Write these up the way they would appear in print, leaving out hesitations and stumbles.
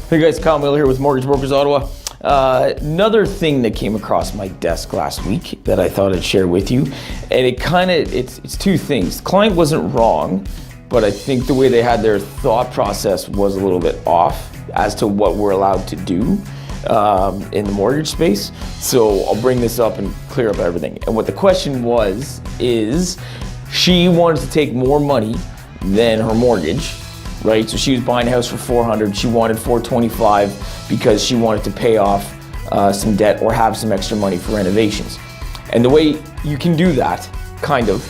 Hey guys, Kyle Miller here with Mortgage Brokers Ottawa. Another thing that came across my desk last week that I thought I'd share with you, and it's two things. Client wasn't wrong, but I think the way they had their thought process was a little bit off as to what we're allowed to do in the mortgage space. So I'll bring this up and clear up everything. And what the question is she wanted to take more money than her mortgage, right? So she was buying a house for $400. She wanted $425 because she wanted to pay off some debt or have some extra money for renovations. And the way you can do that, kind of,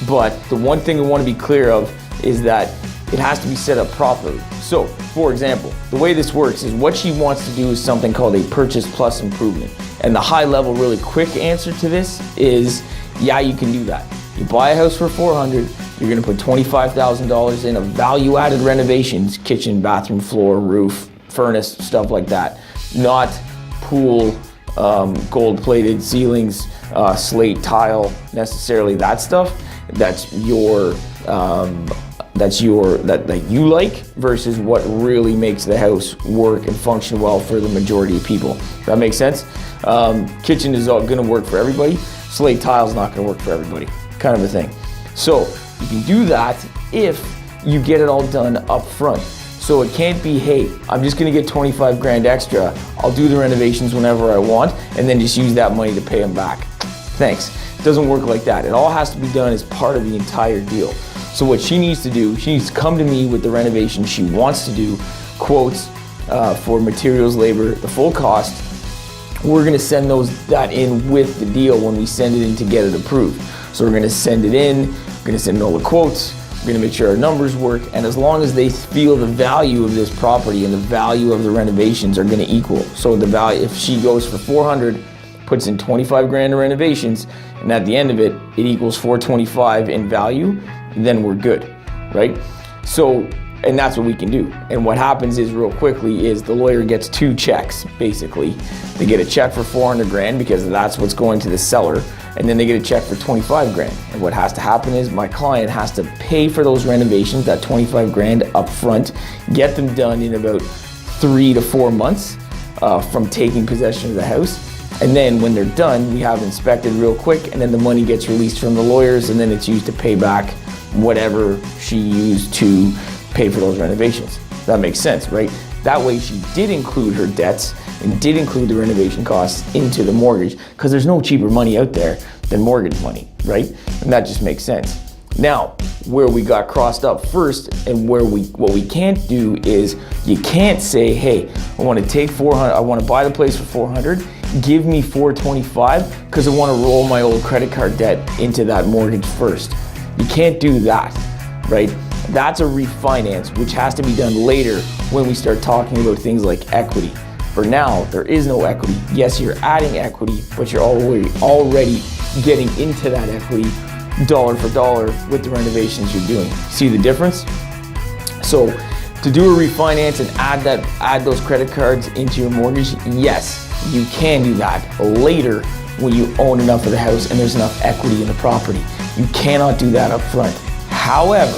but the one thing I want to be clear of is that it has to be set up properly. So, for example, the way this works is what she wants to do is something called a purchase plus improvement. And the high level, really quick answer to this is, yeah, you can do that. You buy a house for $400, you're gonna put $25,000 in of value-added renovations, kitchen, bathroom, floor, roof, furnace, stuff like that. Not pool, gold-plated ceilings, slate, tile, necessarily that stuff. That you like versus what really makes the house work and function well for the majority of people. That makes sense? Kitchen is all gonna work for everybody. Slate tile's not gonna work for everybody, kind of a thing. So you can do that if you get it all done up front. So it can't be, hey, I'm just gonna get 25 grand extra, I'll do the renovations whenever I want, and then just use that money to pay them back. Thanks. It doesn't work like that. It all has to be done as part of the entire deal. So what she needs to do, she needs to come to me with the renovation she wants to do, quotes for materials, labor, the full cost. We're gonna send that in with the deal when we send it in to get it approved. So we're gonna send it in, we're gonna send in all the quotes, we're gonna make sure our numbers work, and as long as they feel the value of this property and the value of the renovations are gonna equal. So the value, if she goes for 400, puts in 25 grand in renovations, and at the end of it, it equals 425 in value, then we're good, right? So, and that's what we can do. And what happens is, real quickly, is the lawyer gets two checks, basically. They get a check for 400 grand because that's what's going to the seller, and then they get a check for 25 grand. And what has to happen is my client has to pay for those renovations, that 25 grand up front, get them done in about 3 to 4 months from taking possession of the house. And then when they're done, we have inspected real quick, and then the money gets released from the lawyers, and then it's used to pay back whatever she used to pay for those renovations. That makes sense, right? That way she did include her debts and did include the renovation costs into the mortgage, because there's no cheaper money out there than mortgage money, right? And that just makes sense. Now, where we got crossed up first and what we can't do is, you can't say, hey, I want to take 400, I want to buy the place for 400, give me 425 because I want to roll my old credit card debt into that mortgage first. You can't do that, right? That's a refinance, which has to be done later when we start talking about things like equity. For now, there is no equity. Yes, you're adding equity, but you're already getting into that equity dollar for dollar with the renovations you're doing. See the difference? So to do a refinance and add those credit cards into your mortgage, yes, you can do that later when you own enough of the house and there's enough equity in the property. You cannot do that up front. However,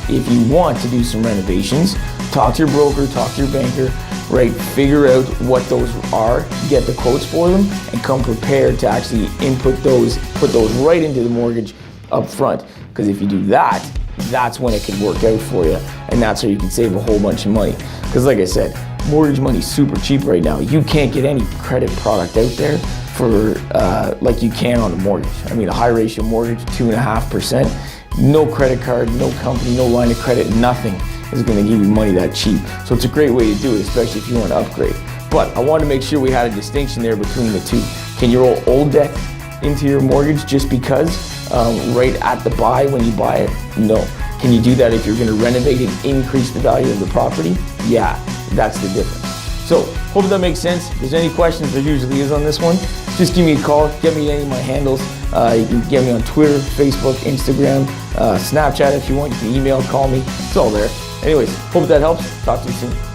if you want to do some renovations, talk to your broker, talk to your banker, right? Figure out what those are, get the quotes for them, and come prepared to actually put those right into the mortgage up front. Because if you do that, that's when it can work out for you, and that's how you can save a whole bunch of money. Because like I said, mortgage money is super cheap right now. You can't get any credit product out there for like you can on a mortgage. I mean, a high ratio mortgage, 2.5%, no credit card, no company, no line of credit, nothing is going to give you money that cheap. So it's a great way to do it, especially if you want to upgrade. But I wanted to make sure we had a distinction there between the two. Can you roll old debt into your mortgage just because right at the buy when you buy it? No. Can you do that if you're going to renovate and increase the value of the property? Yeah, that's the difference. So hope that makes sense. If there's any questions, there usually is on this one, just give me a call. Get me any of my handles. You can get me on Twitter, Facebook, Instagram, Snapchat if you want. You can email, call me. It's all there. Anyways, hope that helps. Talk to you soon.